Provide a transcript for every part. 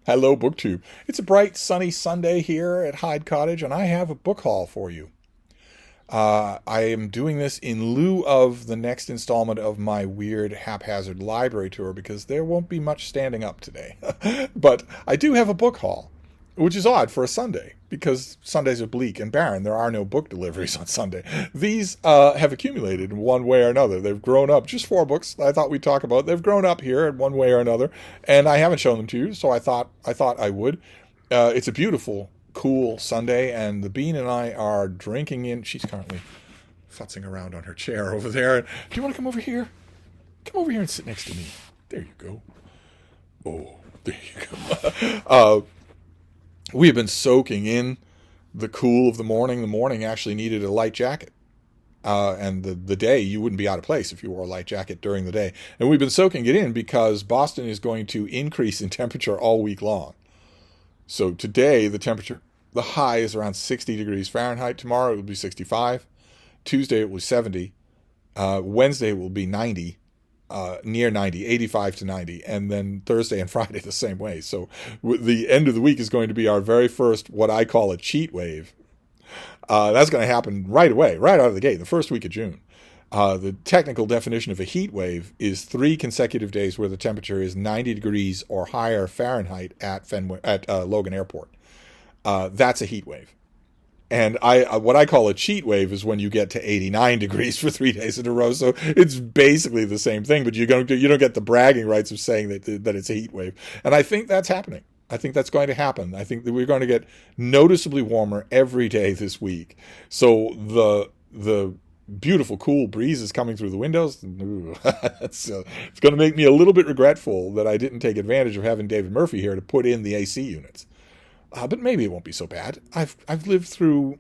Hello, BookTube. It's a bright, sunny Sunday here at Hyde Cottage, and I have a book haul for you. I am doing this in lieu of the next installment of my weird, haphazard library tour because there won't be much standing up today. But I do have a book haul, which is odd for a Sunday because Sundays are bleak and barren. There are no book deliveries on Sunday. These have accumulated in one way or another. They've grown up. Just 4 books I thought we'd talk about. They've grown up here in one way or another, and I haven't shown them to you, so I thought I would. It's a beautiful, cool Sunday, and the Bean and I are drinking in. She's currently futzing around on her chair over there. Do you want to come over here? Come over here and sit next to me. There you go. Oh, there you go. We have been soaking in the cool of the morning. The morning actually needed a light jacket. And the day, you wouldn't be out of place if you wore a light jacket during the day. And we've been soaking it in because Boston is going to increase in temperature all week long. So today, the high is around 60 degrees Fahrenheit. Tomorrow it will be 65. Tuesday it will be 70. Wednesday it will be 90. Near 90, 85 to 90, and then Thursday and Friday the same way. So the end of the week is going to be our very first, what I call a cheat wave. That's going to happen right away, right out of the gate, the first week of June. The technical definition of a heat wave is 3 consecutive days where the temperature is 90 degrees or higher Fahrenheit at Logan Airport. That's a heat wave. And what I call a cheat wave is when you get to 89 degrees for 3 days in a row. So it's basically the same thing, but you don't get the bragging rights of saying that it's a heat wave. And I think that's happening. I think that's going to happen. I think that we're going to get noticeably warmer every day this week. So the beautiful, cool breezes coming through the windows, it's going to make me a little bit regretful that I didn't take advantage of having David Murphy here to put in the AC units. But maybe it won't be so bad. I've lived through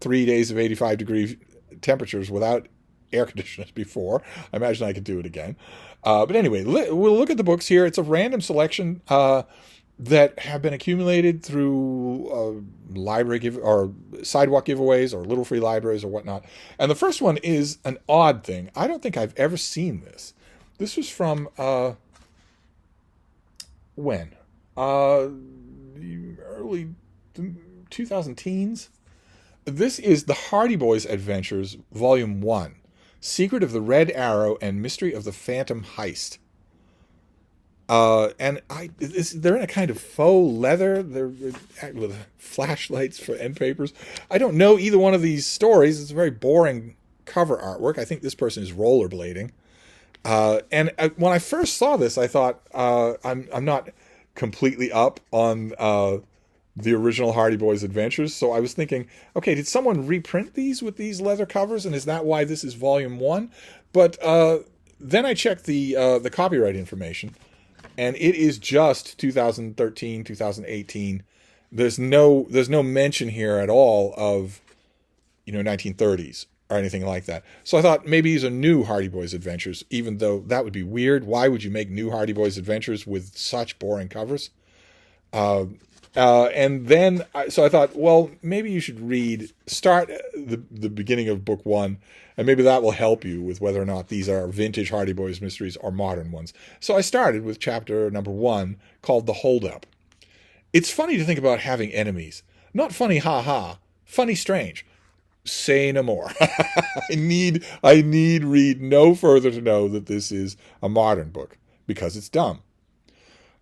3 days of 85-degree temperatures without air conditioners before. I imagine I could do it again. But anyway, we'll look at the books here. It's a random selection that have been accumulated through library or sidewalk giveaways or little free libraries or whatnot. And the first one is an odd thing. I don't think I've ever seen this. This was from when? Early 2000 teens. This is The Hardy Boys Adventures, Volume 1, Secret of the Red Arrow and Mystery of the Phantom Heist. They're in a kind of faux leather. They're with flashlights for end papers. I don't know either one of these stories. It's a very boring cover artwork. I think this person is rollerblading. When I first saw this, I thought I'm not completely up on the original Hardy Boys Adventures. So I was thinking, okay, did someone reprint these with these leather covers, and is that why this is Volume 1? But then I checked the copyright information, and it is just 2013, 2018. There's no mention here at all of 1930s or anything like that. So I thought maybe these are new Hardy Boys Adventures, even though that would be weird. Why would you make new Hardy Boys Adventures with such boring covers? And then, so I thought, well, maybe you should start the beginning of book 1, and maybe that will help you with whether or not these are vintage Hardy Boys mysteries or modern ones. So I started with chapter number 1, called The Holdup. It's funny to think about having enemies. Not funny, ha-ha. Funny, strange. Say no more. I need read no further to know that this is a modern book, because it's dumb.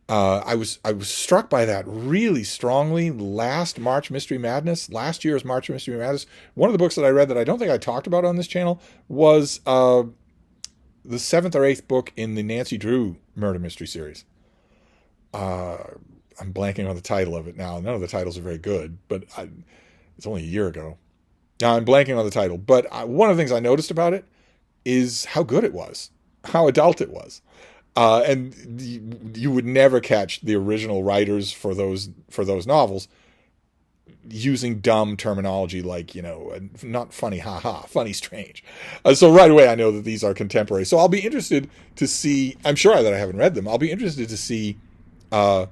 I was struck by that really strongly last year's March Mystery Madness. One of the books that I read that I don't think I talked about on this channel was the 7th or 8th book in the Nancy Drew murder mystery series. I'm blanking on the title of it now. None of the titles are very good, but it's only a year ago. Now I'm blanking on the title, but one of the things I noticed about it is how good it was, how adult it was. And you would never catch the original writers for those novels using dumb terminology like, not funny, haha, funny, strange. So right away I know that these are contemporary. So I'll be interested to see, I'm sure that I haven't read them, I'll be interested to see how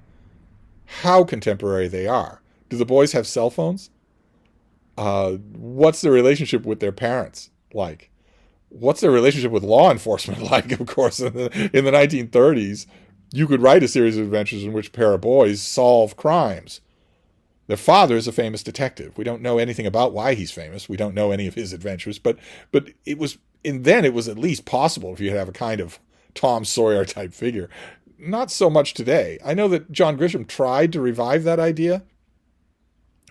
contemporary they are. Do the boys have cell phones? What's the relationship with their parents like? What's their relationship with law enforcement like? Of course, in the 1930s, You could write a series of adventures in which a pair of boys solve crimes. Their father is a famous detective. We don't know anything about why he's famous. We don't know any of his adventures, but it was, and then it was at least possible if you have a kind of Tom Sawyer type figure. Not so much today. I know that John Grisham tried to revive that idea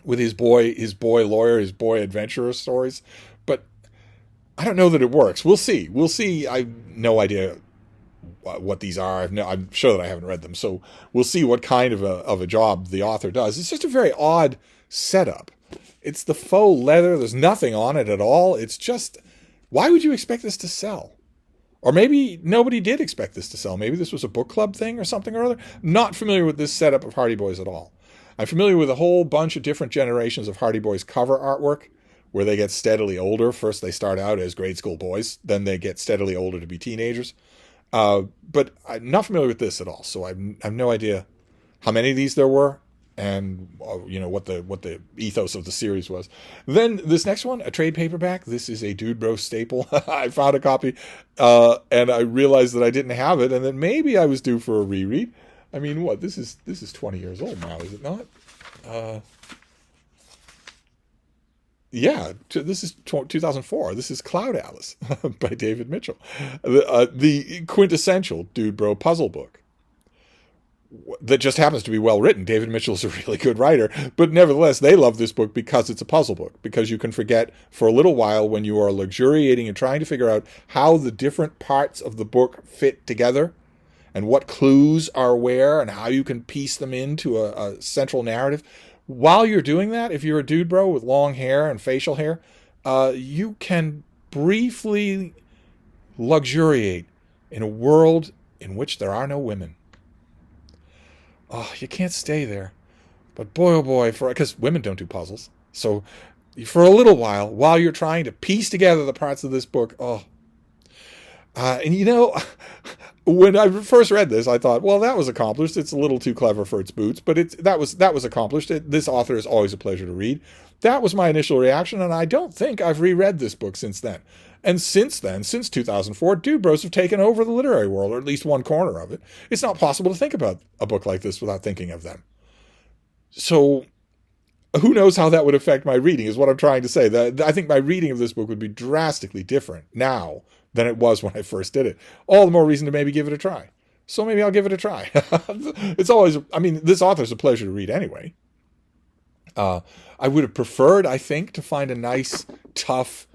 with his boy lawyer, his boy adventurer stories, but I don't know that it works. We'll see. We'll see. I have no idea what these are. I'm sure that I haven't read them, so we'll see what kind of a job the author does. It's just a very odd setup. It's the faux leather. There's nothing on it at all. It's just, why would you expect this to sell? Or maybe nobody did expect this to sell. Maybe this was a book club thing or something or other. Not familiar with this setup of Hardy Boys at all. I'm familiar with a whole bunch of different generations of Hardy Boys cover artwork where they get steadily older. First they start out as grade school boys, then they get steadily older to be teenagers. But I'm not familiar with this at all, so I have no idea how many of these there were, and what the ethos of the series was. Then this next one, a trade paperback. This is a Dude Bro staple. I found a copy, and I realized that I didn't have it, and that maybe I was due for a reread. I mean, what, this is 20 years old now, is it not? Yeah, this is 2004. This is Cloud Atlas by David Mitchell, the quintessential Dude Bro puzzle book that just happens to be well written. David Mitchell's a really good writer, but nevertheless, they love this book because it's a puzzle book, because you can forget for a little while when you are luxuriating and trying to figure out how the different parts of the book fit together and what clues are where and how you can piece them into a central narrative. While you're doing that, if you're a dude bro with long hair and facial hair, you can briefly luxuriate in a world in which there are no women. Oh, you can't stay there. But boy, oh boy, because women don't do puzzles. So for a little while you're trying to piece together the parts of this book, and when I first read this, I thought, well, that was accomplished. It's a little too clever for its boots, but that was accomplished. This author is always a pleasure to read. That was my initial reaction, and I don't think I've reread this book since then. And since then, since 2004, Dude Bros have taken over the literary world, or at least one corner of it. It's not possible to think about a book like this without thinking of them. So who knows how that would affect my reading, is what I'm trying to say. I think my reading of this book would be drastically different now than it was when I first did it. All the more reason to maybe give it a try. So maybe I'll give it a try. It's always, this author's a pleasure to read anyway. I would have preferred, I think, to find a nice, tough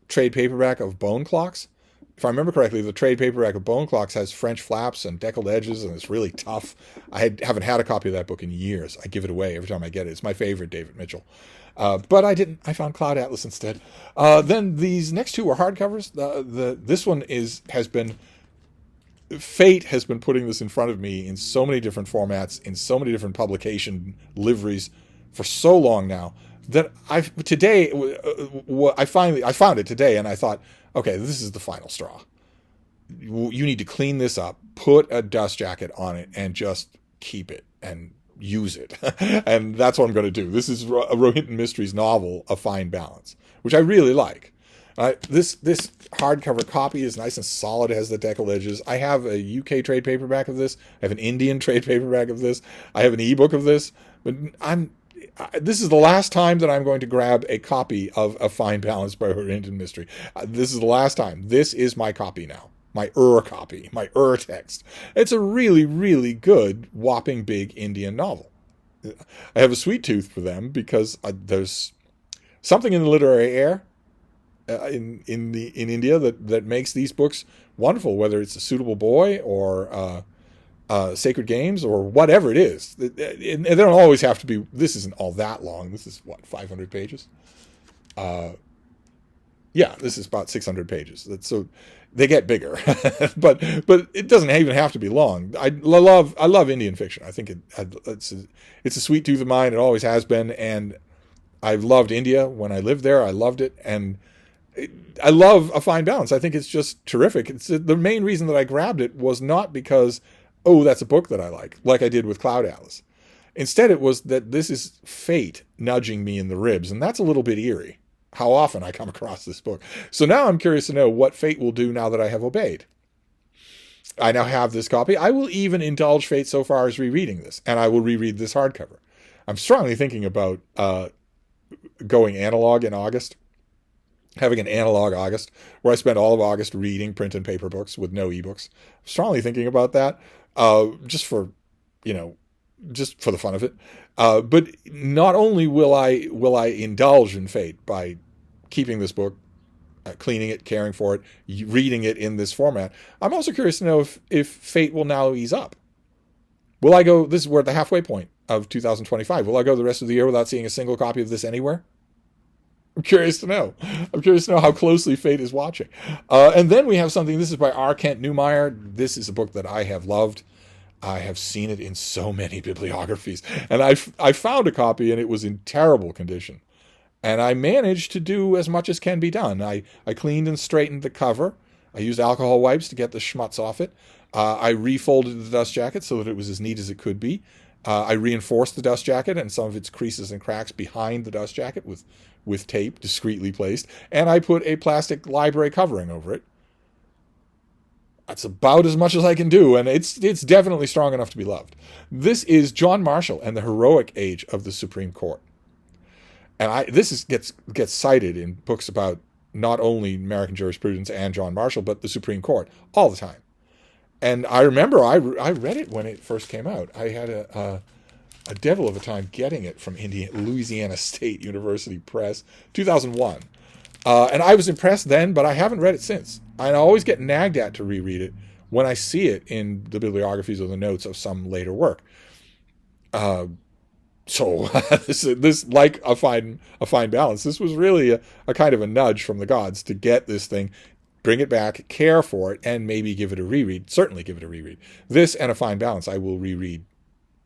trade paperback of Bone Clocks. If I remember correctly, the trade paperback of Bone Clocks has French flaps and deckled edges, and it's really tough. I haven't had a copy of that book in years. I give it away every time I get it. It's my favorite David Mitchell. But I didn't. I found Cloud Atlas instead. Then these next two are hardcovers. This one has been... Fate has been putting this in front of me in so many different formats, in so many different publication liveries for so long now, that I found it today, and I thought, okay, this is the final straw. You need to clean this up, put a dust jacket on it, and just keep it and use it. And that's what I'm going to do. This is a Rohinton Mysteries novel, A Fine Balance, which I really like. This hardcover copy is nice and solid. It has the deckled edges. I have a UK trade paperback of this. I have an Indian trade paperback of this. I have an ebook of this. But this is the last time that I'm going to grab a copy of A Fine Balance by Rohinton Mystery. This is the last time. This is my copy now. My copy. My text. It's a really, really good, whopping big Indian novel. I have a sweet tooth for them because there's something in the literary air in India that makes these books wonderful, whether it's A Suitable Boy or Sacred Games or whatever it is. And they don't always have to be. This isn't all that long. This is 500 pages. Yeah, this is about 600 pages. So they get bigger, but it doesn't even have to be long. I love Indian fiction. I think it's a sweet tooth of mine. It always has been, and I've loved India when I lived there. I loved it, and I love A Fine Balance. I think it's just terrific. It's the main reason that I grabbed it was not because, oh, that's a book that I like I did with Cloud Atlas. Instead, it was that this is fate nudging me in the ribs, and that's a little bit eerie, how often I come across this book. So now I'm curious to know what fate will do now that I have obeyed. I now have this copy. I will even indulge fate so far as rereading this, and I will reread this hardcover. I'm strongly thinking about going analog in August, having an analog August, where I spend all of August reading print and paper books with no ebooks. I'm strongly thinking about that, just for, just for the fun of it. But not only will I indulge in fate by keeping this book, cleaning it, caring for it, reading it in this format, I'm also curious to know if fate will now ease up. Will I go, we're at the halfway point of 2025. Will I go the rest of the year without seeing a single copy of this anywhere? I'm curious to know. I'm curious to know how closely fate is watching. And then we have something, this is by R. Kent Newmeyer. This is a book that I have loved. I have seen it in so many bibliographies. And I found a copy and it was in terrible condition. And I managed to do as much as can be done. I cleaned and straightened the cover. I used alcohol wipes to get the schmutz off it. I refolded the dust jacket so that it was as neat as it could be. I reinforced the dust jacket and some of its creases and cracks behind the dust jacket with tape discreetly placed. And I put a plastic library covering over it. That's about as much as I can do, and it's definitely strong enough to be loved. This is John Marshall and the Heroic Age of the Supreme Court. And this gets cited in books about not only American jurisprudence and John Marshall, but the Supreme Court all the time. And I remember I read it when it first came out. I had a devil of a time getting it from Louisiana State University Press, 2001. And I was impressed then, but I haven't read it since. I always get nagged at to reread it when I see it in the bibliographies or the notes of some later work. So this like a fine balance. This was really a kind of a nudge from the gods to get this thing, bring it back, care for it, and maybe give it a reread. Certainly give it a reread. This and A Fine Balance I will reread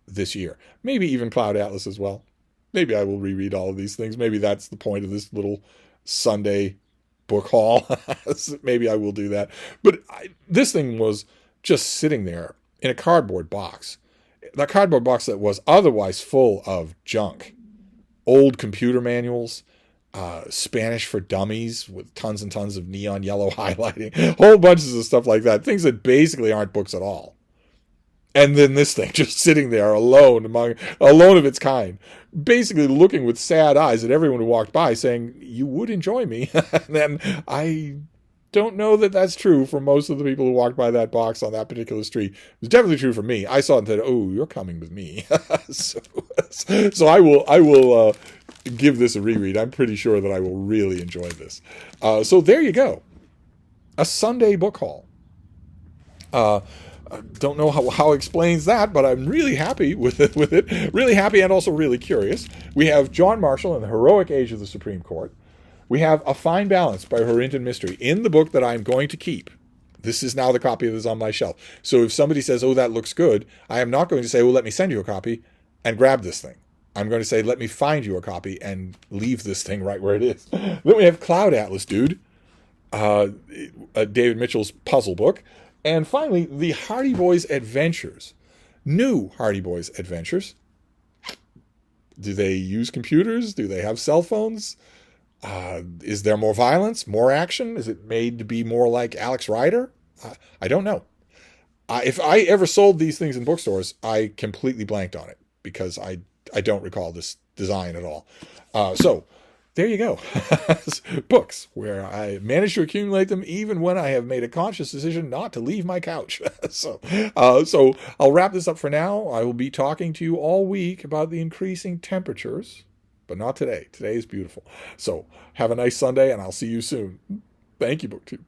this year. Maybe even Cloud Atlas as well. Maybe I will reread all of these things. Maybe that's the point of this little Sunday book haul. Maybe I will do that. But this thing was just sitting there in a cardboard box. That cardboard box that was otherwise full of junk. Old computer manuals, Spanish for Dummies with tons and tons of neon yellow highlighting, whole bunches of stuff like that. Things that basically aren't books at all. And then this thing just sitting there alone of its kind, basically looking with sad eyes at everyone who walked by saying, you would enjoy me. And then I don't know that that's true for most of the people who walked by that box on that particular street. It was definitely true for me. I saw it and said, oh, you're coming with me. So I will give this a reread. I'm pretty sure that I will really enjoy this. So there you go. A Sunday book haul. I don't know how it explains that, but I'm really happy with it. Really happy and also really curious. We have John Marshall and the Heroic Age of the Supreme Court. We have A Fine Balance by Horinton Mystery in the book that I'm going to keep. This is now the copy that is on my shelf. So if somebody says, oh, that looks good, I am not going to say, well, let me send you a copy and grab this thing. I'm going to say, let me find you a copy and leave this thing right where it is. Then we have Cloud Atlas, dude. David Mitchell's puzzle book. And finally, the Hardy Boys Adventures. New Hardy Boys Adventures. Do they use computers? Do they have cell phones? Is there more violence, more action? Is it made to be more like Alex Rider? I don't know. If I ever sold these things in bookstores, I completely blanked on it because I don't recall this design at all. So there you go. Books where I managed to accumulate them even when I have made a conscious decision not to leave my couch. So I'll wrap this up for now. I will be talking to you all week about the increasing temperatures, but not today. Today is beautiful. So have a nice Sunday and I'll see you soon. Thank you, BookTube.